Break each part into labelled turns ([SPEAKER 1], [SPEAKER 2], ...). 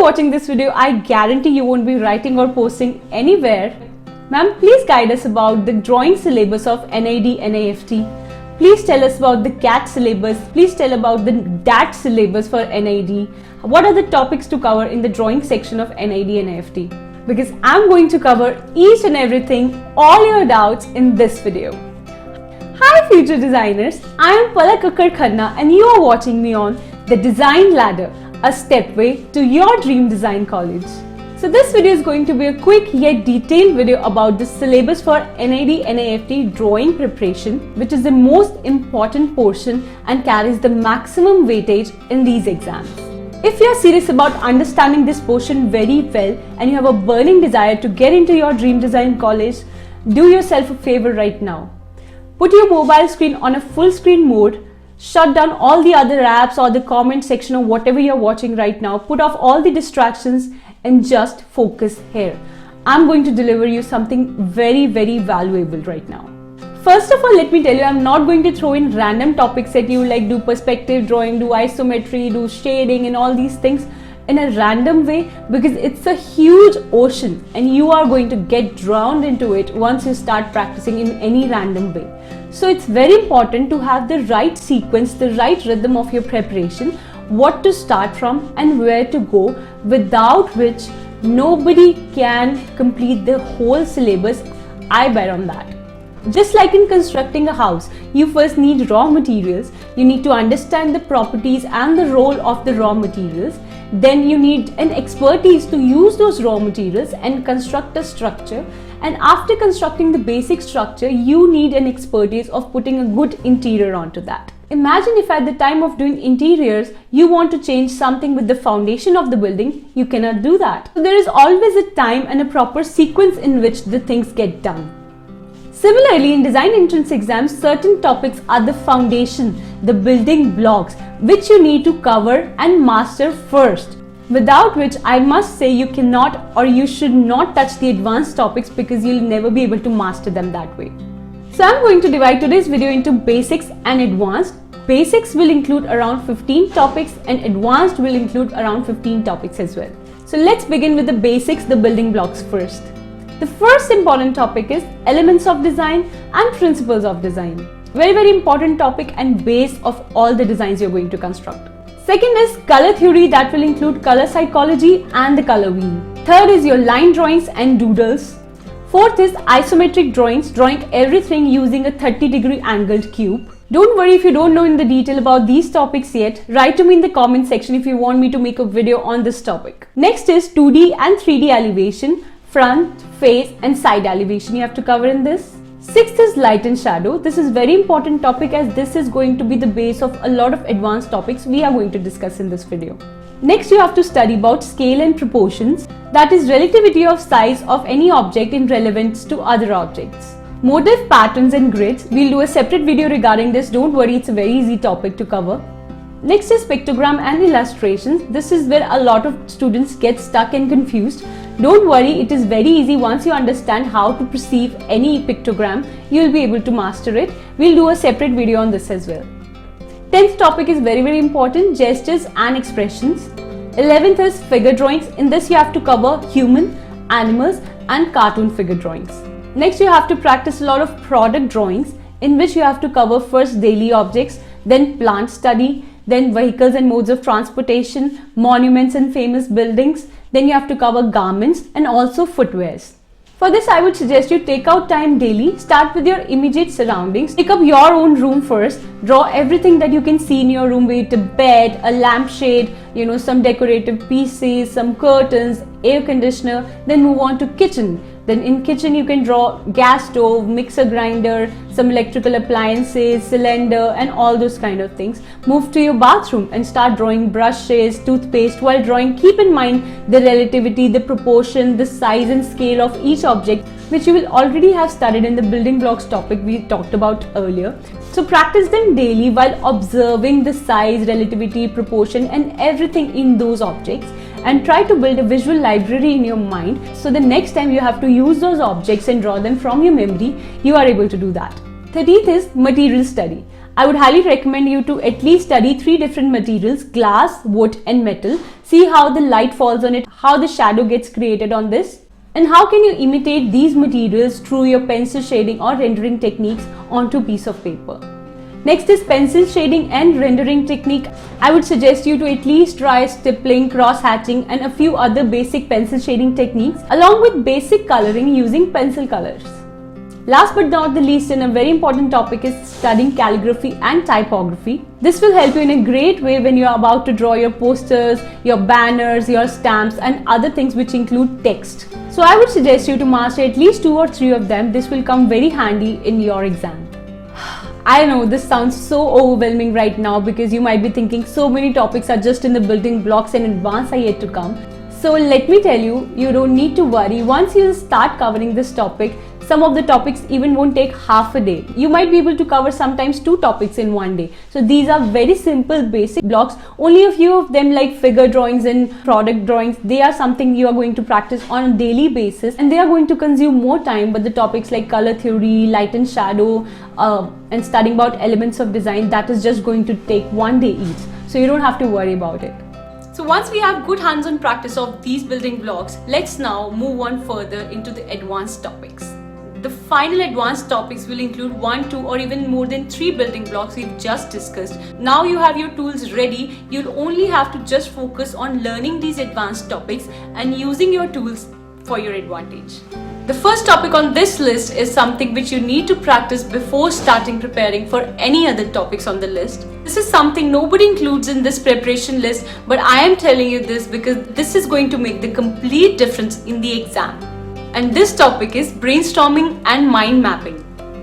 [SPEAKER 1] watching this video, I guarantee you won't be writing or posting anywhere. Ma'am, please guide us about the drawing syllabus of NID NAFT. Please tell us about the CAT syllabus. Please tell about the DAT syllabus for NID. What are the topics to cover in the drawing section of NID NAFT? Because I'm going to cover each and everything, all your doubts in this video. Hi future designers, I am Palak Akkad Khanna and you are watching me on The Design Ladder, a stepway to your dream design college. So this video is going to be a quick yet detailed video about the syllabus for NID NAFT drawing preparation, which is the most important portion and carries the maximum weightage in these exams. If you are serious about understanding this portion very well and you have a burning desire to get into your dream design college, do yourself a favor right now. Put your mobile screen on a full screen mode, shut down all the other apps or the comment section or whatever you're watching right now, put off all the distractions and just focus here. I'm going to deliver you something very valuable right now. First of all, let me tell you, I'm not going to throw in random topics at you like do perspective drawing, do isometry, do shading and all these things in a random way, because it's a huge ocean and you are going to get drowned into it once you start practicing in any random way. So it's very important to have the right sequence, the right rhythm of your preparation, what to start from and where to go, without which nobody can complete the whole syllabus. I bet on that. Just like in constructing a house, you first need raw materials. You need to understand the properties and the role of the raw materials. Then you need an expertise to use those raw materials and construct a structure. And after constructing the basic structure, you need an expertise of putting a good interior onto that. Imagine if at the time of doing interiors, you want to change something with the foundation of the building, you cannot do that. So there is always a time and a proper sequence in which the things get done. Similarly, in design entrance exams, certain topics are the foundation, the building blocks, which you need to cover and master first. Without which, I must say, you cannot or you should not touch the advanced topics because you'll never be able to master them that way. So I'm going to divide today's video into basics and advanced. Basics will include around 15 topics and advanced will include around 15 topics as well. So let's begin with the basics, the building blocks first. The first important topic is elements of design and principles of design. Very important topic and base of all the designs you're going to construct. Second is color theory, that will include color psychology and the color wheel. Third is your line drawings and doodles. Fourth is isometric drawings, drawing everything using a 30-degree angled cube. Don't worry if you don't know in the detail about these topics yet. Write to me in the comment section if you want me to make a video on this topic. Next is 2D and 3D elevation, front, face and side elevation you have to cover in this. Sixth is light and shadow. This is very important topic as this is going to be the base of a lot of advanced topics we are going to discuss in this video. Next, you have to study about scale and proportions, that is relativity of size of any object in relevance to other objects. Motif, patterns and grids, we'll do a separate video regarding this, don't worry, it's a very easy topic to cover. Next is pictogram and illustrations. This is where a lot of students get stuck and confused. Don't worry, it is very easy. Once you understand how to perceive any pictogram, you will be able to master it. We'll do a separate video on this as well. 10th topic is very important, gestures and expressions. 11th is figure drawings. In this you have to cover human, animals and cartoon figure drawings. Next you have to practice a lot of product drawings, in which you have to cover first daily objects, then plant study, then vehicles and modes of transportation, monuments and famous buildings. Then you have to cover garments and also footwears. For this, I would suggest you take out time daily, start with your immediate surroundings, pick up your own room first, draw everything that you can see in your room, be it a bed, a lampshade, some decorative pieces, some curtains, air conditioner, then move on to kitchen. Then in kitchen you can draw gas stove, mixer grinder, some electrical appliances, cylinder and all those kind of things. Move to your bathroom and start drawing brushes, toothpaste. While drawing, keep in mind the relativity, the proportion, the size and scale of each object, which you will already have studied in the building blocks topic we talked about earlier. So practice them daily while observing the size, relativity, proportion and everything in those objects, and try to build a visual library in your mind, so the next time you have to use those objects and draw them from your memory, you are able to do that. 13th is material study. I would highly recommend you to at least study 3 different materials: glass, wood and metal. See how the light falls on it, how the shadow gets created on this, and how can you imitate these materials through your pencil shading or rendering techniques onto a piece of paper. Next is pencil shading and rendering technique. I would suggest you to at least try stippling, cross-hatching and a few other basic pencil shading techniques along with basic coloring using pencil colors. Last but not the least, and a very important topic, is studying calligraphy and typography. This will help you in a great way when you are about to draw your posters, your banners, your stamps and other things which include text. So I would suggest you to master at least 2 or 3 of them. This will come very handy in your exam. I know this sounds so overwhelming right now because you might be thinking so many topics are just in the building blocks and advanced are yet to come. So let me tell you, you don't need to worry. Once you start covering this topic, some of the topics even won't take half a day. You might be able to cover sometimes 2 topics in one day. So these are very simple basic blocks. Only a few of them, like figure drawings and product drawings, they are something you are going to practice on a daily basis and they are going to consume more time. But the topics like color theory, light and shadow, and studying about elements of design, that is just going to take one day each. So you don't have to worry about it. So once we have good hands-on practice of these building blocks, let's now move on further into the advanced topics. The final advanced topics will include 1, 2 or even more than 3 building blocks we've just discussed. Now you have your tools ready, you'll only have to just focus on learning these advanced topics and using your tools for your advantage. The first topic on this list is something which you need to practice before starting preparing for any other topics on the list. This is something nobody includes in this preparation list, but I am telling you this because this is going to make the complete difference in the exam. And this topic is brainstorming and mind mapping.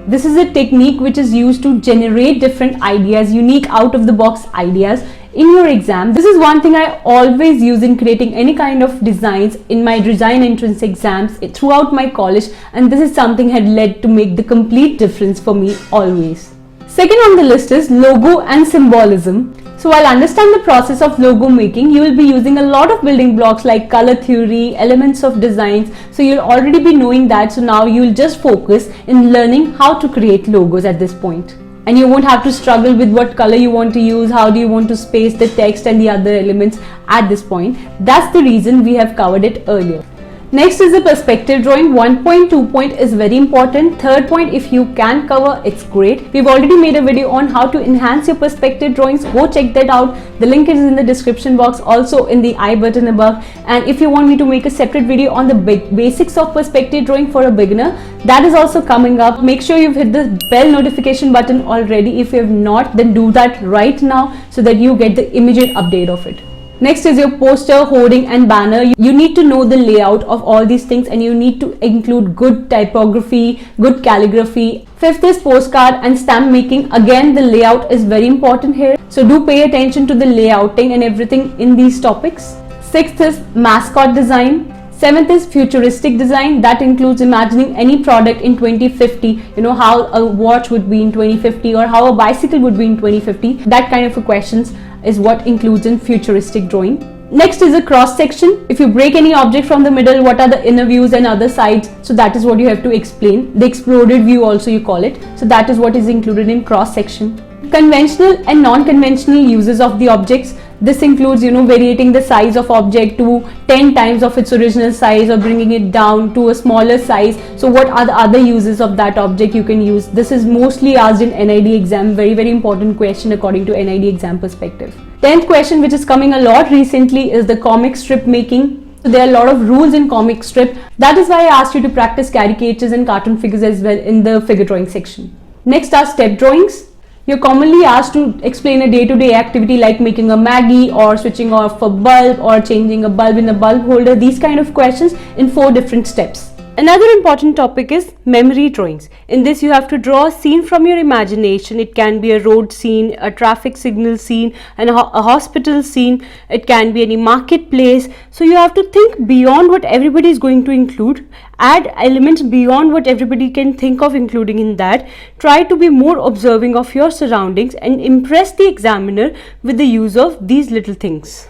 [SPEAKER 1] This is a technique which is used to generate different ideas, unique out of the box ideas in your exam. This is one thing I always use in creating any kind of designs in my design entrance exams throughout my college, and this is something had led to make the complete difference for me always. Second on the list is logo and symbolism. So while understand the process of logo making, you will be using a lot of building blocks like color theory, elements of designs. So you'll already be knowing that. So now you'll just focus in learning how to create logos at this point. And you won't have to struggle with what color you want to use, how do you want to space the text and the other elements at this point. That's the reason we have covered it earlier. Next is the perspective drawing. 1.2 point is very important. Third point, if you can cover, it's great. We've already made a video on how to enhance your perspective drawings. Go check that out. The link is in the description box, also in the I button above. And if you want me to make a separate video on the basics of perspective drawing for a beginner, that is also coming up. Make sure you've hit the bell notification button already. If you have not, then do that right now so that you get the immediate update of it. Next is your poster, hoarding and banner. You need to know the layout of all these things and you need to include good typography, good calligraphy. Fifth is postcard and stamp making. Again, the layout is very important here. So do pay attention to the layouting and everything in these topics. Sixth is mascot design. Seventh is futuristic design. That includes imagining any product in 2050. You know, how a watch would be in 2050 or how a bicycle would be in 2050. That kind of questions is what includes in futuristic drawing. Next is a cross section. If you break any object from the middle, what are the inner views and other sides? So that is what you have to explain. The exploded view also you call it. So that is what is included in cross section. Conventional and non-conventional uses of the objects. This includes, varying the size of object to 10 times of its original size or bringing it down to a smaller size. So what are the other uses of that object you can use? This is mostly asked in NID exam. Very, very important question according to NID exam perspective. 10th question, which is coming a lot recently, is the comic strip making. So there are a lot of rules in comic strip. That is why I asked you to practice caricatures and cartoon figures as well in the figure drawing section. Next are step drawings. You're commonly asked to explain a day-to-day activity like making a Maggie or switching off a bulb or changing a bulb in a bulb holder. These kind of questions in 4 different steps. Another important topic is memory drawings. In this you have to draw a scene from your imagination. It can be a road scene, a traffic signal scene, and a hospital scene. It can be any marketplace. So you have to think beyond what everybody is going to include. Add elements beyond what everybody can think of including in that. Try to be more observing of your surroundings and impress the examiner with the use of these little things.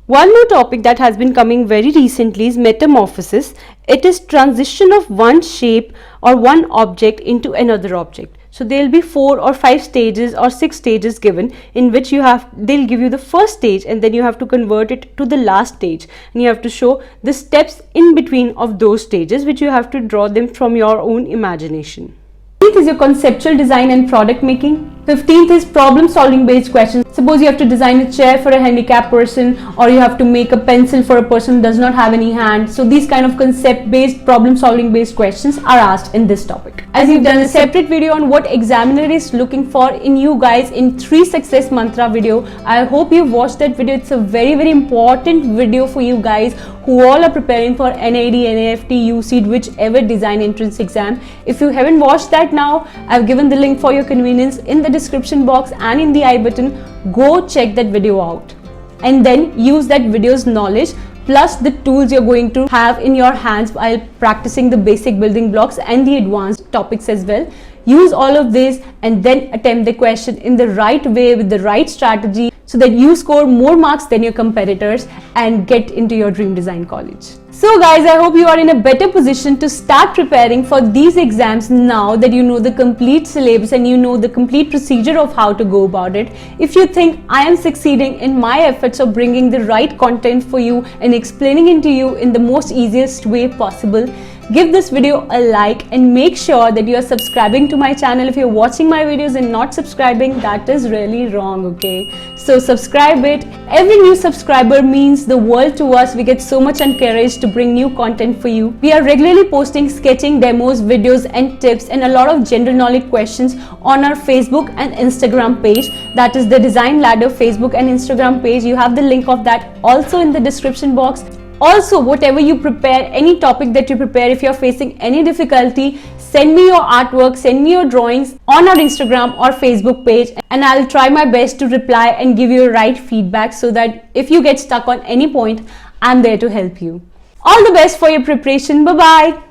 [SPEAKER 1] One more topic that has been coming very recently is metamorphosis. It is transition of one shape or one object into another object. So there will be 4 or 5 stages or 6 stages given, in which they'll give you the first stage and then you have to convert it to the last stage, and you have to show the steps in between of those stages, which you have to draw them from your own imagination. 15th is your conceptual design and product making. 15th is problem solving based questions. Suppose you have to design a chair for a handicapped person, or you have to make a pencil for a person who does not have any hand. So these kind of concept based, problem solving based questions are asked in this topic. As you've done a separate video on what examiner is looking for in you guys in 3 success mantra video, I hope you've watched that video. It's a very important video for you guys who all are preparing for NID, NAFT, UCEED, whichever design entrance exam. If you haven't watched that now, I've given the link for your convenience in the description box and in the I button. Go check that video out and then use that video's knowledge plus the tools you're going to have in your hands while practicing the basic building blocks and the advanced topics as well. Use all of this and then attempt the question in the right way with the right strategy, so that you score more marks than your competitors and get into your dream design college. So guys, I hope you are in a better position to start preparing for these exams now that you know the complete syllabus and you know the complete procedure of how to go about it. If you think I am succeeding in my efforts of bringing the right content for you and explaining it to you in the most easiest way possible, give this video a like and make sure that you are subscribing to my channel. If you're watching my videos and not subscribing, that is really wrong, okay? So subscribe it. Every new subscriber means the world to us. We get so much encouraged to bring new content for you. We are regularly posting sketching demos, videos and tips and a lot of general knowledge questions on our Facebook and Instagram page. That is the Design Ladder Facebook and Instagram page. You have the link of that also in the description box. Also, whatever you prepare, any topic that you prepare, if you're facing any difficulty, send me your artwork, send me your drawings on our Instagram or Facebook page, and I'll try my best to reply and give you right feedback, so that if you get stuck on any point, I'm there to help you. All the best for your preparation. Bye-bye.